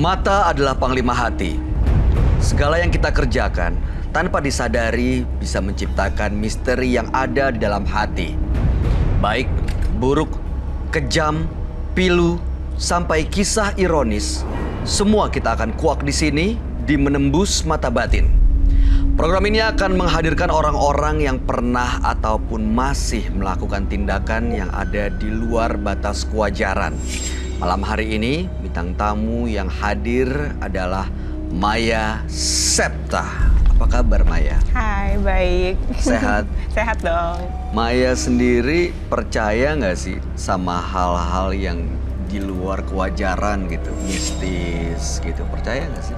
Mata adalah panglima hati. Segala yang kita kerjakan tanpa disadari bisa menciptakan misteri yang ada di dalam hati. Baik, buruk, kejam, pilu, sampai kisah ironis. Semua kita akan kuak di sini di Menembus Mata Batin. Program ini akan menghadirkan orang-orang yang pernah ataupun masih melakukan tindakan yang ada di luar batas kewajaran. Malam hari ini, bintang tamu yang hadir adalah Maya Septa. Apa kabar, Maya? Hai, baik. Sehat? Sehat dong. Maya sendiri percaya nggak sih sama hal-hal yang di luar kewajaran gitu, mistis gitu? Percaya nggak sih?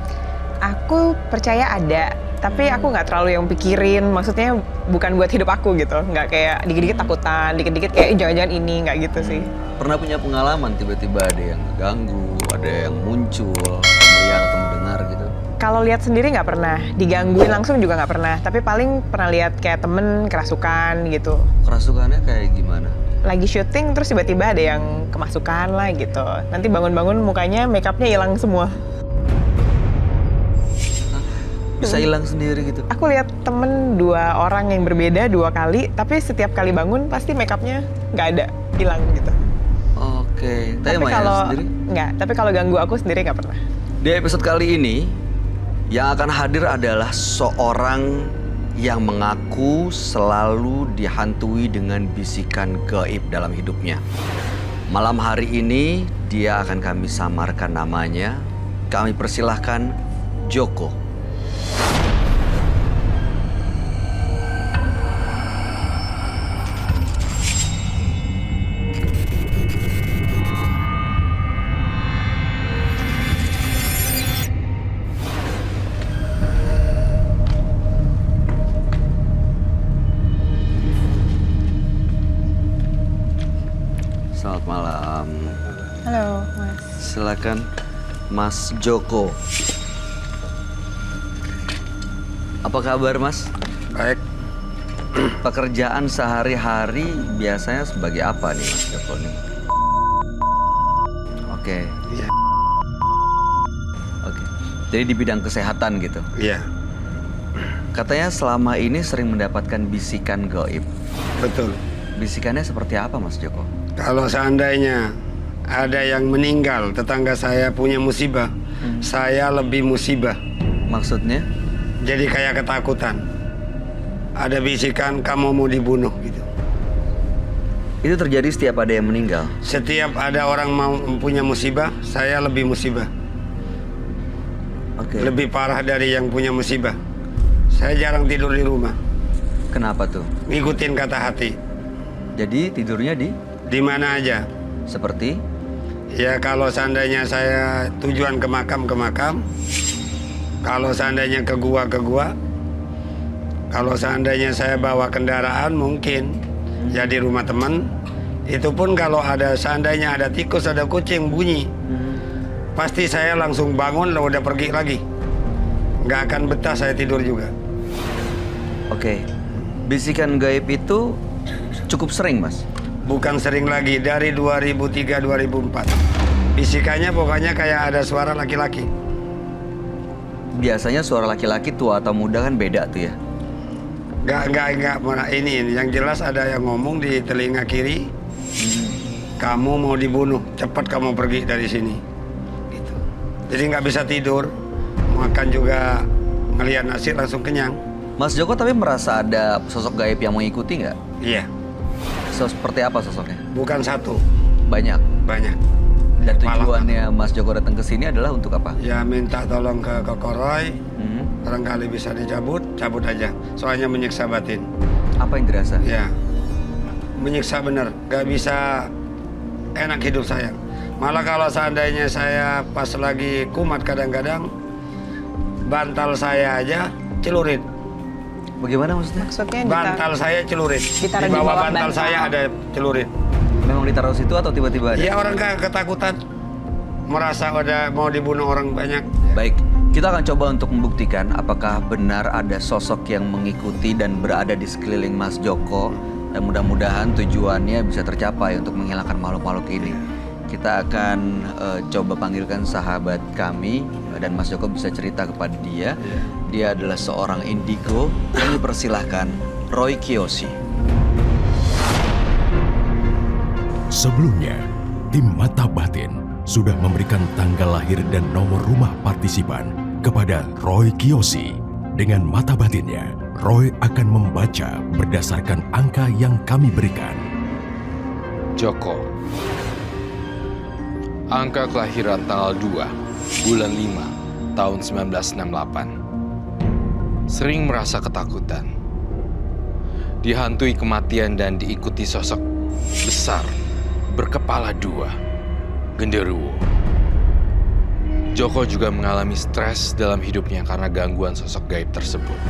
Aku percaya ada, tapi aku nggak terlalu yang pikirin. Maksudnya bukan buat hidup aku gitu. Nggak kayak dikit-dikit takutan, dikit-dikit kayak jangan-jangan ini, nggak gitu sih. Pernah punya pengalaman tiba-tiba ada yang ngeganggu, ada yang muncul, atau melihat atau mendengar gitu? Kalau lihat sendiri nggak pernah, digangguin langsung juga nggak pernah. Tapi paling pernah lihat kayak temen kerasukan gitu. Kerasukannya kayak gimana? Lagi syuting terus tiba-tiba ada yang kemasukan lah gitu. Nanti bangun-bangun mukanya make upnya hilang semua. Bisa hilang sendiri gitu? Aku lihat temen 2 orang yang berbeda 2 kali, tapi setiap kali bangun pasti make upnya nggak ada, hilang gitu. Oke, tapi Maya kalau sendiri? nggak, tapi kalau ganggu aku sendiri nggak pernah. Di episode kali ini, yang akan hadir adalah seorang yang mengaku selalu dihantui dengan bisikan gaib dalam hidupnya. Malam hari ini, dia akan kami samarkan namanya. Kami persilahkan Joko. Selamat malam. Halo, Mas. Silakan Mas Joko. Apa kabar, Mas? Baik, Pekerjaan sehari-hari biasanya sebagai apa nih, Mas Joko nih? Oke. iya, Oke. Jadi di bidang kesehatan gitu. iya, Katanya selama ini sering mendapatkan bisikan gaib. betul. Bisikannya seperti apa, Mas Joko? Kalau seandainya ada yang meninggal, tetangga saya punya musibah, saya lebih musibah. Maksudnya? Jadi kayak ketakutan. Ada bisikan kamu mau dibunuh gitu. Itu terjadi setiap ada yang meninggal. Setiap ada orang mau punya musibah, saya lebih musibah. Oke. Lebih parah dari yang punya musibah. Saya jarang tidur di rumah. Kenapa tuh? Ngikutin kata hati. Jadi tidurnya Di mana aja. seperti? Ya kalau seandainya saya tujuan ke makam, kalau seandainya ke gua, kalau seandainya saya bawa kendaraan mungkin ya di rumah teman. Itu pun kalau ada seandainya ada tikus, ada kucing bunyi, pasti saya langsung bangun lalu udah pergi lagi. Nggak akan betah saya tidur juga. Oke. Bisikan gaib itu cukup sering, Mas? Bukan sering lagi, dari 2003-2004. Bisikannya pokoknya kayak ada suara laki-laki. Biasanya suara laki-laki tua atau muda kan beda tuh ya? Nggak, ini yang jelas ada yang ngomong di telinga kiri, kamu mau dibunuh, cepat kamu pergi dari sini. Gitu. Jadi nggak bisa tidur, makan juga ngelihat nasi langsung kenyang. Mas Joko tapi merasa ada sosok gaib yang mengikuti nggak? Iya, Seperti apa sosoknya? bukan satu, Banyak. banyak. Dan Malah, tujuannya Mas Joko datang ke sini adalah untuk apa? ya minta tolong ke Kokoroy, Hmm. barangkali bisa dicabut, cabut aja. Soalnya menyiksa batin. Apa yang dirasa? Ya, menyiksa bener, nggak bisa enak hidup saya. Malah kalau seandainya saya pas lagi kumat kadang-kadang, bantal saya aja celurit. Bagaimana maksudnya? Maksudnya Bantal saya celurit. Ditaruh Di di bawah bawah bantal bantal. saya ada celurit. Memang ditaruh situ atau tiba-tiba ada? Iya, orang kayak ketakutan. Merasa ada mau dibunuh orang banyak. Baik, kita akan coba untuk membuktikan apakah benar ada sosok yang mengikuti dan berada di sekeliling Mas Joko. Dan mudah-mudahan tujuannya bisa tercapai untuk menghilangkan makhluk-makhluk ini. kita akan coba panggilkan sahabat kami dan Mas Joko bisa cerita kepada dia. Dia adalah seorang indigo. Kami persilahkan Roy Kiyoshi. Sebelumnya, tim Mata Batin sudah memberikan tanggal lahir dan nomor rumah partisipan kepada Roy Kiyoshi. Dengan mata batinnya, Roy akan membaca berdasarkan angka yang kami berikan. Joko. Angka kelahiran tanggal 2, bulan 5, tahun 1968. Sering merasa ketakutan. Dihantui kematian dan diikuti sosok besar, berkepala 2, genderuwo. Joko juga mengalami stres dalam hidupnya karena gangguan sosok gaib tersebut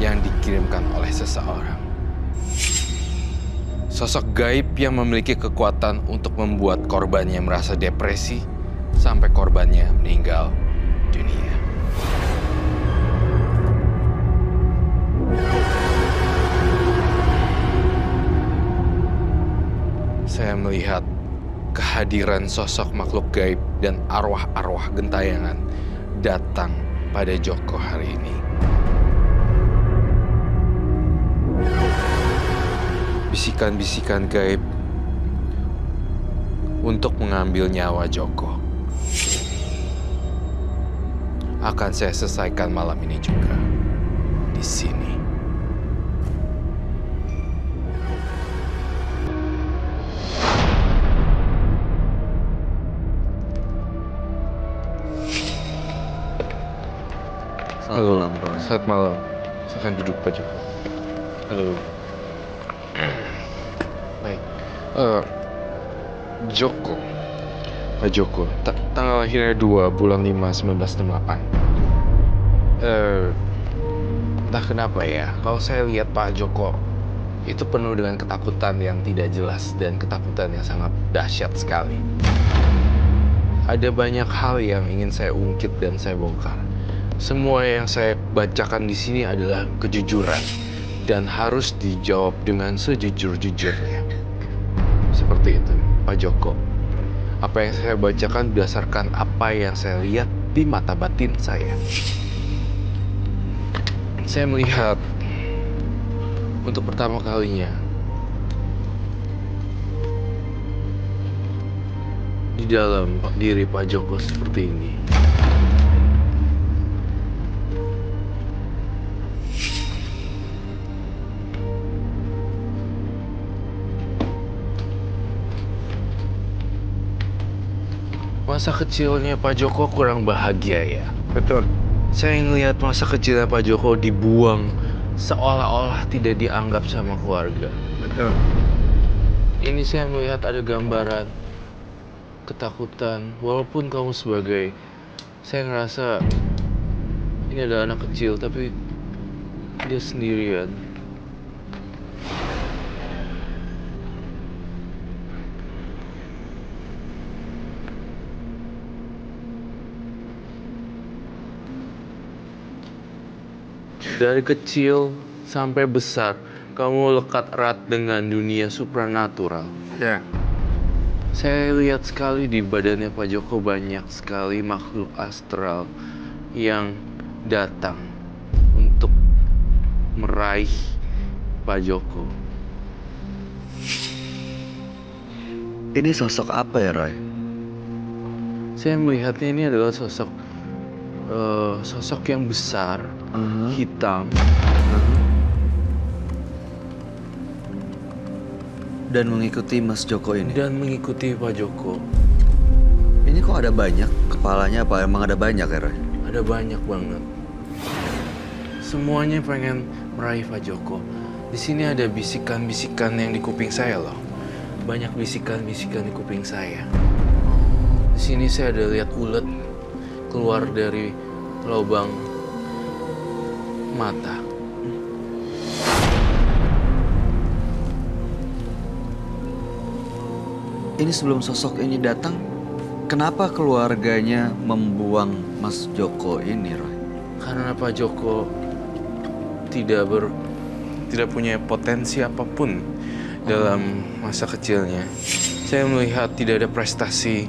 yang dikirimkan oleh seseorang. Sosok gaib yang memiliki kekuatan untuk membuat korbannya merasa depresi sampai korbannya meninggal dunia. Saya melihat kehadiran sosok makhluk gaib dan arwah-arwah gentayangan datang pada Joko hari ini. Bisikan-bisikan gaib untuk mengambil nyawa Joko akan saya selesaikan malam ini juga di sini. Halo, Roy. Selamat malam. Silakan duduk, Pak Joko. Halo. Baik. Joko. Pak Joko. Tanggal lahirnya 2 bulan 5 1968. Entah kenapa ya, kalau saya lihat Pak Joko itu penuh dengan ketakutan yang tidak jelas dan ketakutan yang sangat dahsyat sekali. Ada banyak hal yang ingin saya ungkit dan saya bongkar. Semua yang saya bacakan di sini adalah kejujuran dan harus dijawab dengan sejujur-jujurnya. Seperti itu, Pak Joko. Apa yang saya bacakan berdasarkan apa yang saya lihat di mata batin saya. Saya melihat untuk pertama kalinya di dalam diri Pak Joko seperti ini. Masa kecilnya Pak Joko kurang bahagia ya. Betul. Saya ngelihat masa kecilnya Pak Joko dibuang seolah-olah tidak dianggap sama keluarga. Betul. Ini saya melihat ada gambaran ketakutan. Walaupun kamu sebagai, saya ngerasa ini adalah anak kecil tapi dia sendirian. Dari kecil sampai besar, kamu lekat erat dengan dunia supranatural. Ya. Saya lihat sekali di badannya Pak Joko banyak sekali makhluk astral yang datang untuk meraih Pak Joko. Ini sosok apa ya, Roy? Saya melihatnya ini adalah sosok yang besar, hitam. Dan mengikuti Mas Joko ini. Dan mengikuti Pak Joko. Ini kok ada banyak? Kepalanya apa emang ada banyak ya, Roy? Ada banyak banget. Semuanya pengen meraih Pak Joko. Di sini ada bisikan-bisikan yang di kuping saya loh. Banyak bisikan-bisikan di kuping saya. Di sini saya ada lihat ulet keluar dari lubang mata. Ini sebelum sosok ini datang, kenapa keluarganya membuang Mas Joko ini, Roy? Karena Pak Joko tidak punya potensi apapun dalam masa kecilnya, saya melihat tidak ada prestasi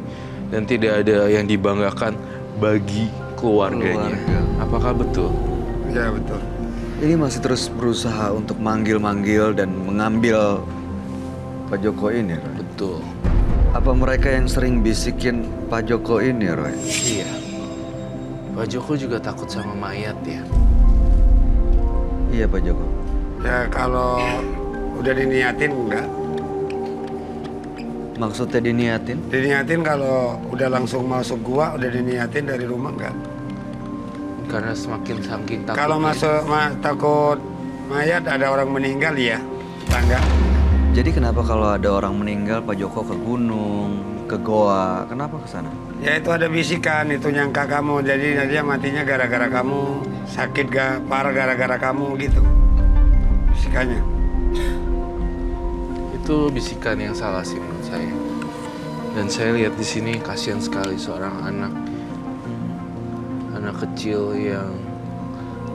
dan tidak ada yang dibanggakan bagi keluarganya. Keluarga. Apakah betul? Ya betul. Ini masih terus berusaha untuk manggil-manggil dan mengambil Pak Joko ini, Roy. Betul. Apa mereka yang sering bisikin Pak Joko ini, Roy? Iya. Pak Joko juga takut sama mayat ya. Iya, Pak Joko. Ya kalau udah diniatin enggak. Maksudnya diniatin? Diniatin kalau udah langsung masuk gua, udah diniatin dari rumah enggak. Karena semakin saking takut. Kalau masuk takut mayat ada orang meninggal ya, tangga. Jadi kenapa kalau ada orang meninggal Pak Joko ke gunung, ke goa, kenapa ke sana? Ya itu ada bisikan, itu nyangka kamu. Jadi dia matinya gara-gara kamu, sakit gak parah gara-gara kamu gitu. Bisikannya. Itu bisikan yang salah sih menurut saya. Dan saya lihat di sini kasihan sekali seorang anak kecil yang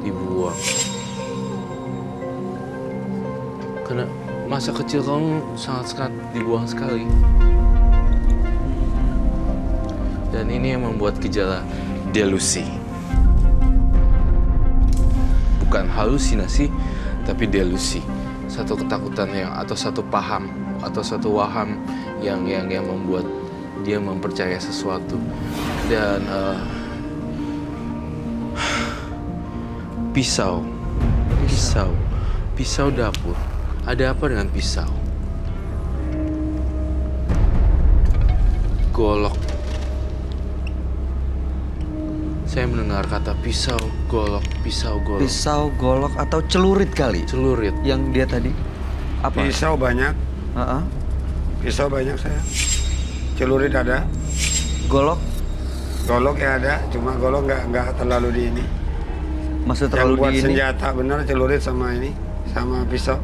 dibuang. Karena masa kecil kamu sangat dibuang sekali. Dan ini yang membuat gejala delusi. Bukan halusinasi, tapi delusi. Satu ketakutan atau satu paham atau satu waham yang membuat dia mempercayai sesuatu. Dan pisau dapur. Ada apa dengan pisau? Golok. Saya mendengar kata pisau, golok, pisau, golok. Pisau, golok, atau celurit kali? Celurit. Yang dia tadi? Apa? Pisau banyak, Heeh. pisau banyak saya. Celurit ada, Golok? golok ya ada, cuma golok nggak terlalu di ini. Maksud Yang terlalu buat di ini? senjata bener celurit sama ini, sama pisau.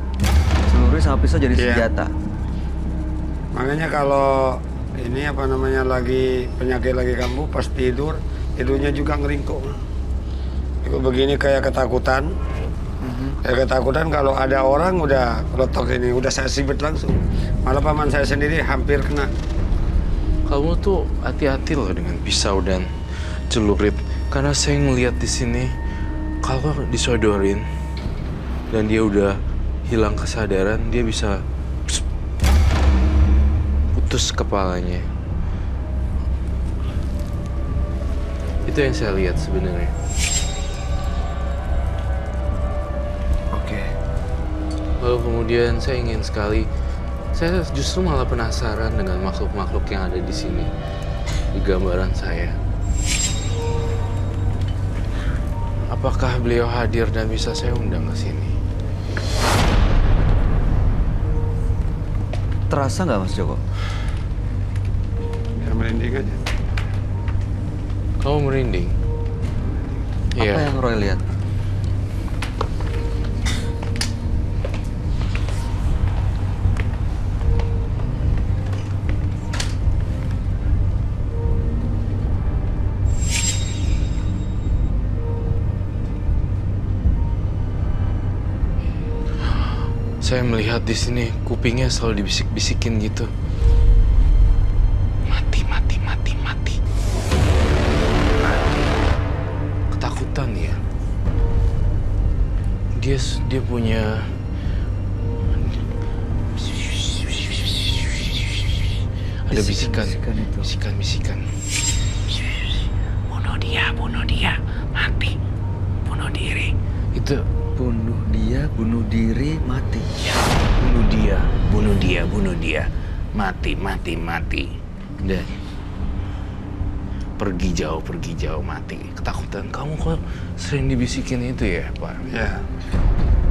Celurit sama pisau jadi Iya. senjata. Makanya kalau ini apa namanya lagi penyakit lagi kambuh pas tidur, tidurnya juga ngeringkuk. Itu begini kayak ketakutan. Kayak ketakutan kalau ada orang udah letok ini, udah saya sibet langsung. Malah paman saya sendiri hampir kena. Kamu tuh hati-hati loh dengan pisau dan celurit. Karena saya ngeliat di sini kalau disodorin dan dia udah hilang kesadaran, dia bisa putus kepalanya. Itu yang saya lihat sebenarnya. Oke. Lalu kemudian saya ingin sekali, saya justru malah penasaran dengan makhluk-makhluk yang ada di sini, di gambaran saya. Apakah beliau hadir dan bisa saya undang ke sini? Terasa nggak, Mas Joko? Ya merinding aja. Kamu merinding? Apa yang Roy lihat? Saya melihat di sini kupingnya selalu dibisik-bisikin gitu. Mati, mati, mati, mati. Ketakutan ya. Dia punya ada bisikan, Bisikan itu. bisikan. Bunuh dia, mati, bunuh diri. Itu Bunuh diri, mati. bunuh dia, mati. Dan pergi jauh, mati. Ketakutan. Kamu kok sering dibisikin itu ya, Pak? Ya.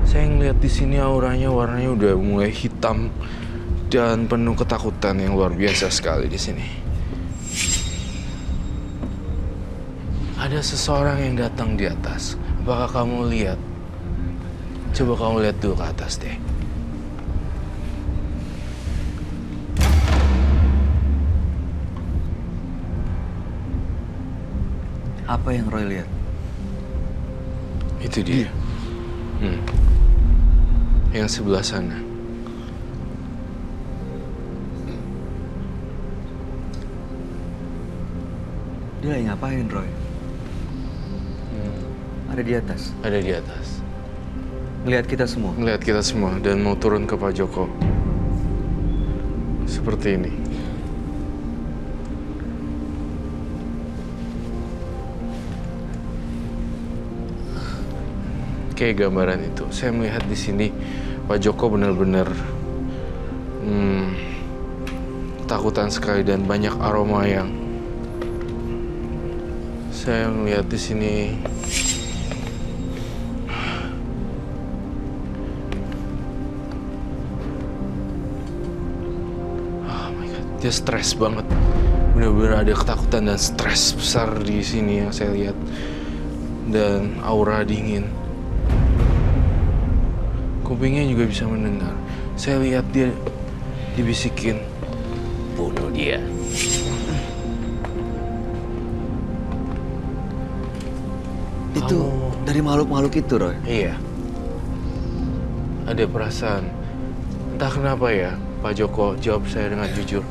Saya ngeliat di sini auranya, warnanya udah mulai hitam dan penuh ketakutan yang luar biasa sekali di sini. Ada seseorang yang datang di atas. Apakah kamu lihat? Coba kamu lihat dulu ke atas deh. Apa yang Roy lihat? Itu dia. Yang sebelah sana. Dia lagi ngapain, Roy? Ada di atas. Ada di atas. Ngelihat kita semua. Melihat kita semua dan mau turun ke Pak Joko. Seperti ini. Kayak gambaran itu. Saya melihat di sini Pak Joko benar-benar takutan sekali dan banyak aroma yang saya melihat di sini. Oh my God, dia stres banget. Benar-benar ada ketakutan dan stres besar di sini yang saya lihat. Dan aura dingin. Kupingnya juga bisa mendengar. Saya lihat dia dibisikin, bunuh dia. Itu dari makhluk-makhluk itu, Roy. Iya. Ada perasaan. Entah kenapa ya, Pak Joko jawab saya dengan jujur.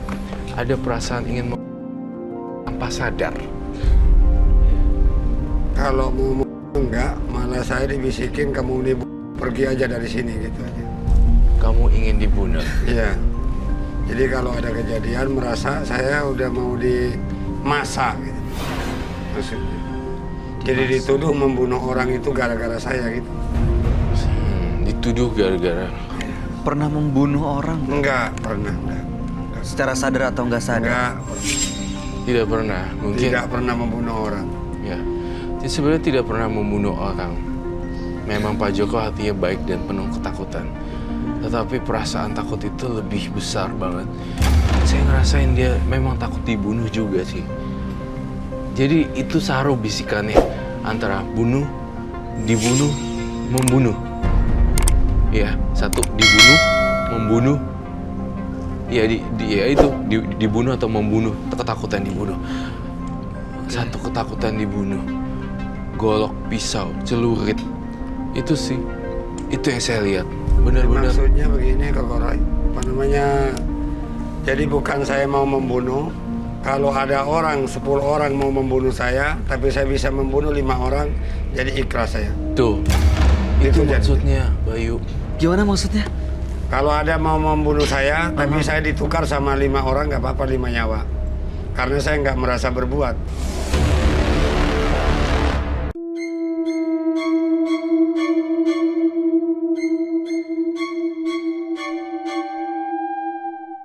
Ada perasaan ingin tanpa sadar. Kalau mau enggak, malah saya dibisikin kamu pergi aja dari sini gitu aja. Kamu ingin dibunuh. Iya. Jadi kalau ada kejadian merasa saya udah mau dimasak gitu. Maksudnya. Jadi dituduh membunuh orang itu gara-gara saya gitu. Dituduh gara-gara. Pernah membunuh orang? Enggak pernah, enggak. Secara sadar atau nggak sadar? Enggak, Tidak pernah. Mungkin tidak pernah membunuh orang. ya. Dia sebenarnya tidak pernah membunuh orang. Memang Pak Joko hatinya baik dan penuh ketakutan. Tetapi perasaan takut itu lebih besar banget. Saya ngerasain dia memang takut dibunuh juga sih. Jadi itu saru bisikannya antara bunuh, dibunuh, membunuh. Ya, satu dibunuh, membunuh. Ya, dibunuh atau membunuh, ketakutan dibunuh. Satu ketakutan dibunuh. Golok, pisau, celurit. Itu sih, itu yang saya lihat. Benar-benar. Maksudnya begini Kak Roy, apa namanya? Jadi bukan saya mau membunuh. Kalau ada 10 orang mau membunuh saya, tapi saya bisa membunuh 5 orang, jadi ikhlas saya. Tuh, Itu itu jadi. maksudnya, Bayu. Gimana maksudnya? Kalau ada mau membunuh saya, tapi saya ditukar sama 5 orang, nggak apa-apa 5 nyawa. Karena saya nggak merasa berbuat.